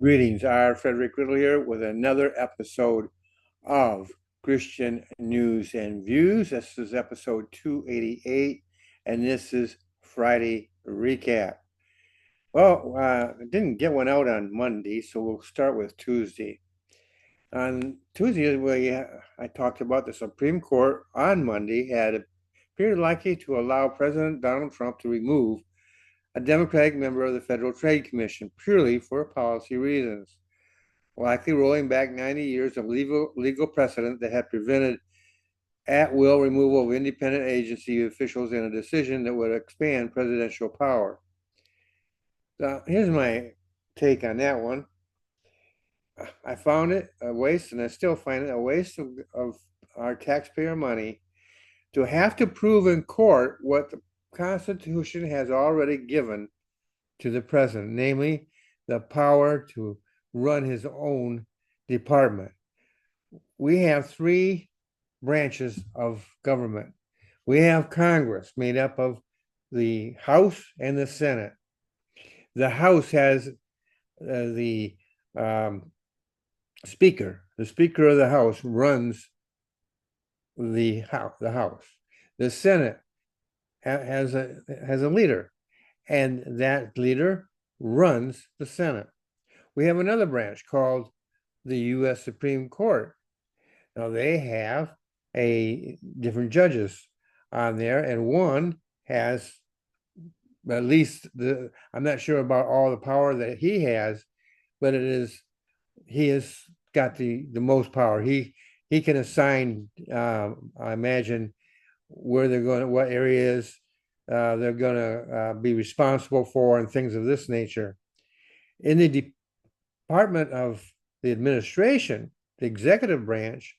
Greetings, R. Frederick Riddle here with another episode of Christian News and Views. This is episode 288, and this is Friday Recap. Well, I didn't get one out on Monday, so we'll start with Tuesday. On Tuesday, I talked about the Supreme Court on Monday had appeared likely to allow President Donald Trump to remove a Democratic member of the Federal Trade Commission purely for policy reasons, likely rolling back 90 years of legal precedent that had prevented at-will removal of independent agency officials in a decision that would expand presidential power. So here's my take on that one. I found it a waste, and I still find it a waste of our taxpayer money to have to prove in court what the Constitution has already given to the president, namely the power to run his own department. We have three branches of government. We have Congress, made up of the House and the Senate. The House has the Speaker. The Speaker of the House runs the House. The Senate has a leader, and that leader runs the Senate. We have another branch called the U.S. Supreme Court. Now they have different judges on there, and one has at least I'm not sure about all the power that he has, but he has got the most power. He can assign, I imagine, where they're going, what areas they're going to be responsible for, and things of this nature. In the Department of the Administration, the executive branch,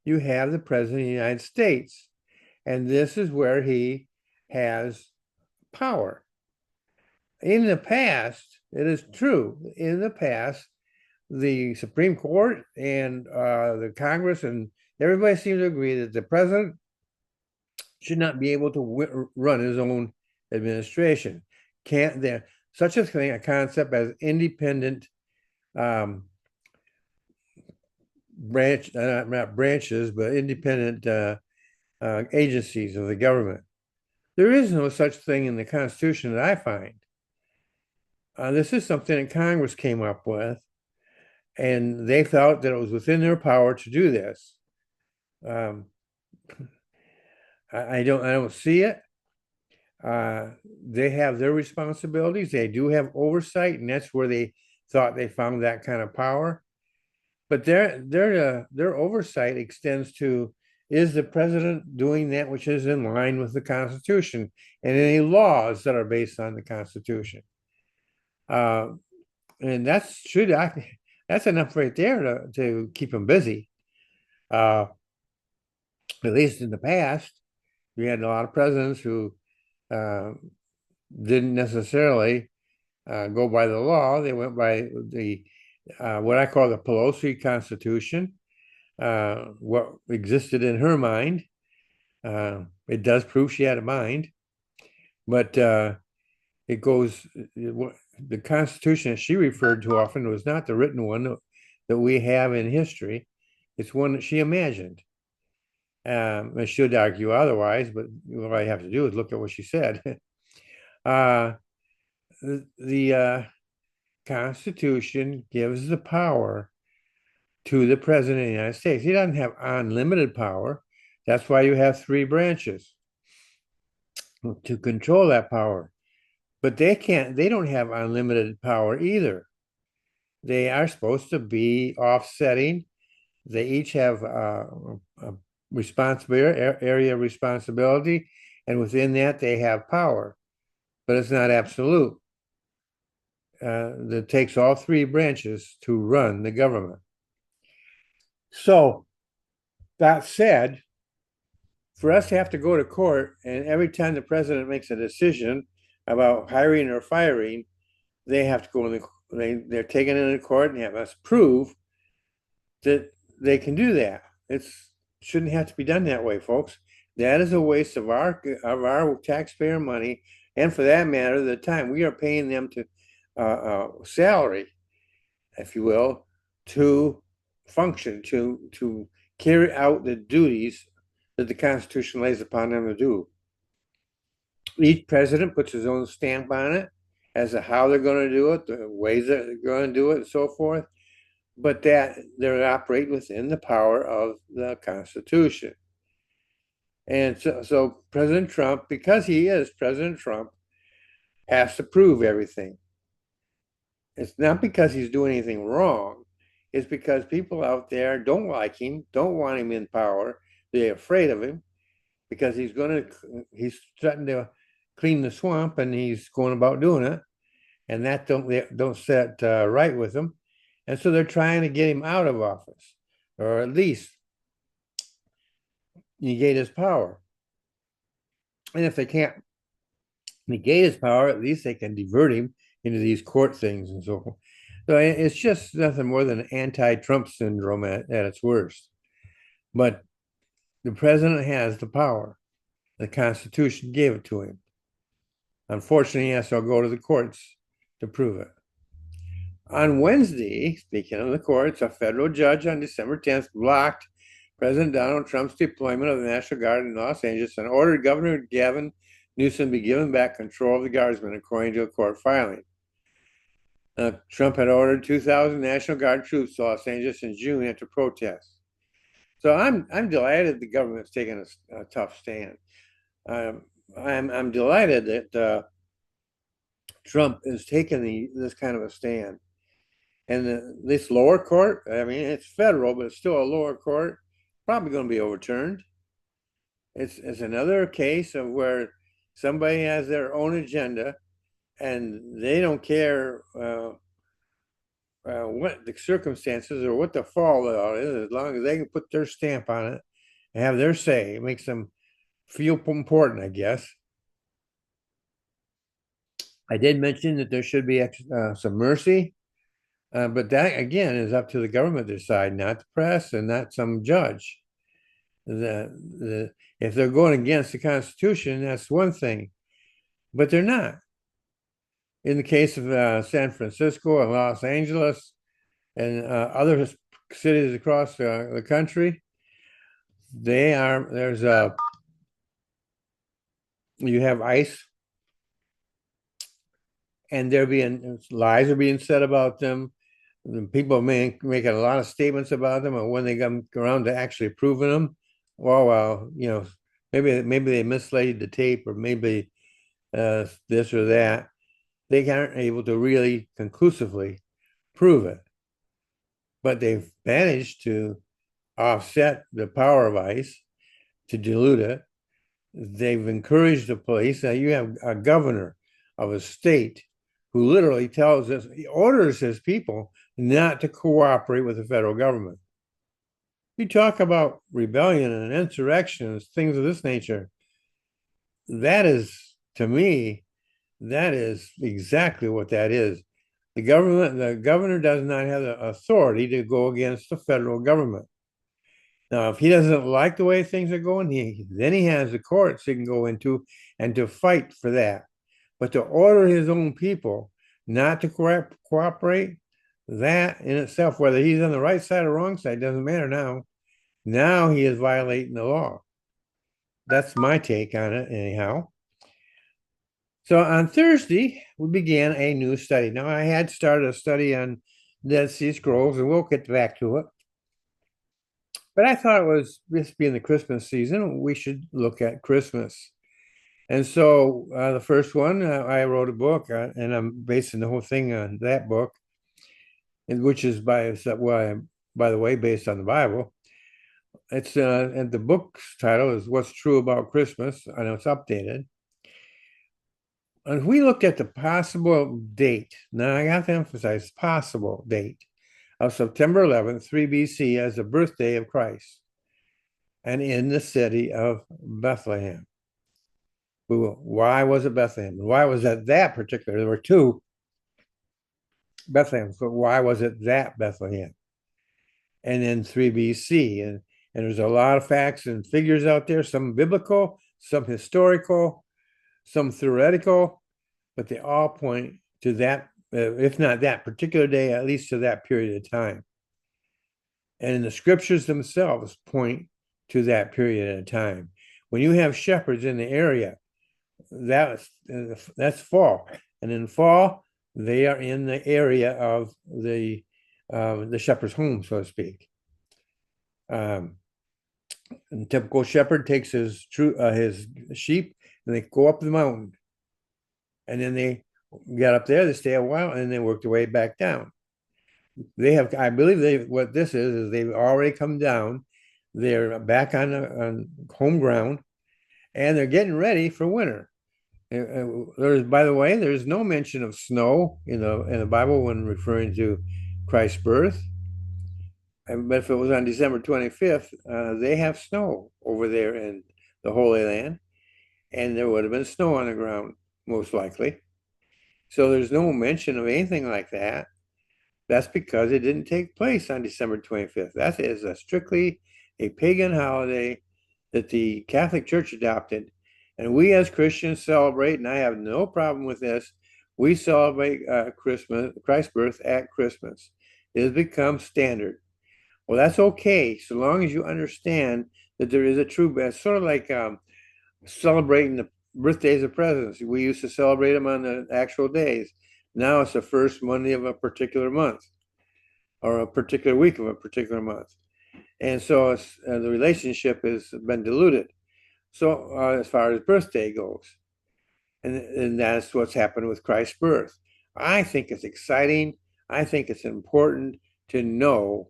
you have the President of the United States, and this is where he has power. In the past, it is true, in the past, the Supreme Court and the Congress and everybody seemed to agree that the president should not be able to run his own administration. Can't there such a thing, a concept as independent not branches, but independent agencies of the government. There is no such thing in the Constitution that I find. This is something that Congress came up with, and they felt that it was within their power to do this. I don't see it. They have their responsibilities. They do have oversight, and that's where they thought they found that kind of power. But their oversight extends to, is the president doing that which is in line with the Constitution and any laws that are based on the Constitution? And that's enough right there to keep them busy. At least in the past, we had a lot of presidents who didn't necessarily go by the law. They went by the what I call the Pelosi Constitution, what existed in her mind. It does prove she had a mind, but it goes, the Constitution she referred to often was not the written one that we have in history. It's one that she imagined. I should argue otherwise, but all I have to do is look at what she said. The Constitution gives the power to the President of the United States. He doesn't have unlimited power. That's why you have three branches to control that power. But they don't have unlimited power either. They are supposed to be offsetting. They each have a responsibility, area of responsibility, and within that they have power, but it's not absolute. It takes all three branches to run the government. So that said, for us to have to go to court, and every time the president makes a decision about hiring or firing, they have to go they're taken into court and have us prove that they can do that. It shouldn't have to be done that way, folks. That is a waste of our taxpayer money, and for that matter, the time we are paying them to salary. if you will, to function, to carry out the duties that the Constitution lays upon them to do. Each president puts his own stamp on it as to how they're going to do it, the ways that they're going to do it, and so forth, but that they operate within the power of the Constitution. And so President Trump, because he is President Trump, has to prove everything. It's not because he's doing anything wrong. It's because people out there don't like him, don't want him in power. They're afraid of him because he's he's threatened to clean the swamp, and he's going about doing it. And that don't set right with him. And so they're trying to get him out of office, or at least negate his power. And if they can't negate his power, at least they can divert him into these court things and so forth. So it's just nothing more than anti-Trump syndrome at its worst. But the president has the power. The Constitution gave it to him. Unfortunately, he has to go to the courts to prove it. On Wednesday, speaking of the courts, a federal judge on December 10th blocked President Donald Trump's deployment of the National Guard in Los Angeles and ordered Governor Gavin Newsom be given back control of the Guardsmen, according to a court filing. Trump had ordered 2,000 National Guard troops to Los Angeles in June after protests. So I'm delighted the government's taking a tough stand. I'm delighted that Trump is taking this kind of a stand. And this lower court, I mean, it's federal, but it's still a lower court, probably going to be overturned. It's another case of where somebody has their own agenda, and they don't care what the circumstances or what the fallout is, as long as they can put their stamp on it and have their say. It makes them feel important, I guess. I did mention that there should be some mercy, but that, again, is up to the government to decide, not the press and not some judge. If they're going against the Constitution, that's one thing, but they're not. In the case of San Francisco and Los Angeles and other cities across the country, you have ICE, and lies are being said about them. People making a lot of statements about them, and when they come around to actually proving them, well, maybe they mislaid the tape, or maybe this or that. They aren't able to really conclusively prove it. But they've managed to offset the power of ICE, to dilute it. They've encouraged the police. Now you have a governor of a state who literally he orders his people not to cooperate with the federal government. You talk about rebellion and insurrection, things of this nature. That is, to me, that is exactly what that is. The governor does not have the authority to go against the federal government. Now, if he doesn't like the way things are going, then he has the courts he can go into and to fight for that. But to order his own people not to cooperate, that in itself, whether he's on the right side or wrong side, doesn't matter now. Now he is violating the law. That's my take on it, anyhow. So on Thursday, we began a new study. Now, I had started a study on Dead Sea Scrolls, and we'll get back to it. But I thought it was, this being the Christmas season, we should look at Christmas. And so the first one, I wrote a book, and I'm basing the whole thing on that book, which is, by the way, based on the Bible. And the book's title is What's True About Christmas, and it's updated. And if we look at the possible date, now I have to emphasize possible date, of September 11th, 3 BC, as the birthday of Christ, and in the city of Bethlehem. Why was it Bethlehem? Why was it that particular? There were two Bethlehems, but why was it that Bethlehem? And then 3 BC, and there's a lot of facts and figures out there, some biblical, some historical, some theoretical, but they all point to that if not that particular day, at least to that period of time. And the scriptures themselves point to that period of time. When you have shepherds in the area, that's fall, and in fall they are in the area of the shepherd's home, so to speak. And typical shepherd takes his sheep and they go up the mountain, and then they get up there, they stay a while, and they work their way back down. I believe what this is they've already come down. They're back on home ground, and they're getting ready for winter. By the way, there's no mention of snow in the Bible when referring to Christ's birth. But if it was on December 25th, they have snow over there in the Holy Land, and there would have been snow on the ground, most likely. So there's no mention of anything like that. That's because it didn't take place on December 25th. That is strictly a pagan holiday that the Catholic Church adopted. And we as Christians celebrate, and I have no problem with this. We celebrate Christmas, Christ's birth at Christmas. It has become standard. Well, that's okay, so long as you understand that there is a true, it's sort of like celebrating the birthdays of presidents. We used to celebrate them on the actual days. Now it's the first Monday of a particular month or a particular week of a particular month. And so the relationship has been diluted. So as far as birthday goes, and that's what's happened with Christ's birth. I think it's exciting. I think it's important to know,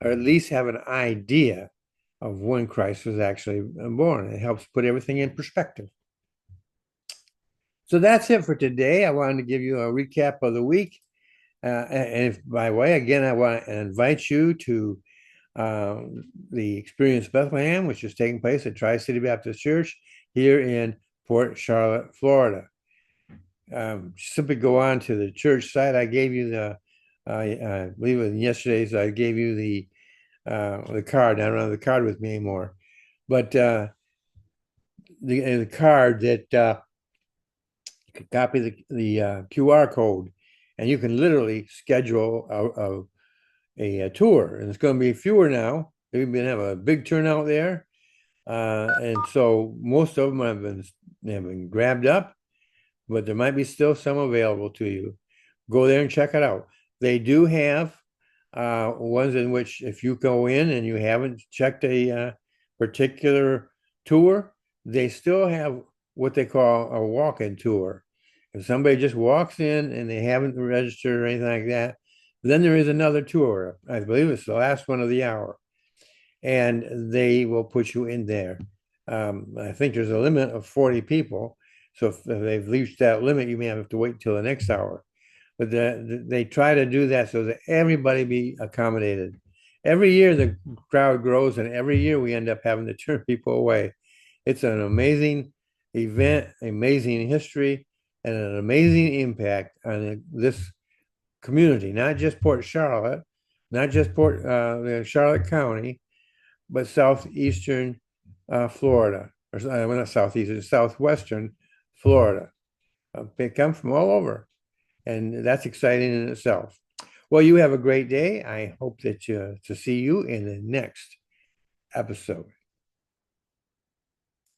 or at least have an idea of when Christ was actually born. It helps put everything in perspective. So that's it for today. I wanted to give you a recap of the week. And if, by the way, again, I want to invite you to the Experience Bethlehem, which is taking place at Tri-City Baptist Church here in Port Charlotte, Florida. Simply go on to the church site. I gave you I believe in yesterday's, I gave you the card. I don't have the card with me anymore, but the card that you can copy the QR code, and you can literally schedule a tour, and it's going to be fewer now. They're going to have a big turnout there, and so most of them have been grabbed up, but there might be still some available to you. Go there and check it out. They do have ones in which if you go in and you haven't checked a particular tour, they still have what they call a walk-in tour. If somebody just walks in and they haven't registered or anything like that, then there is another tour. I believe it's the last one of the hour, and they will put you in there. I think there's a limit of 40 people. So if they've reached that limit, you may have to wait until the next hour. But they try to do that so that everybody be accommodated. Every year the crowd grows, and every year we end up having to turn people away. It's an amazing event, amazing history, and an amazing impact on this community, not just Port Charlotte, not just Charlotte County, but southeastern Florida, or not southeastern, southwestern Florida. They come from all over, and that's exciting in itself. Well, you have a great day. I hope that to see you in the next episode.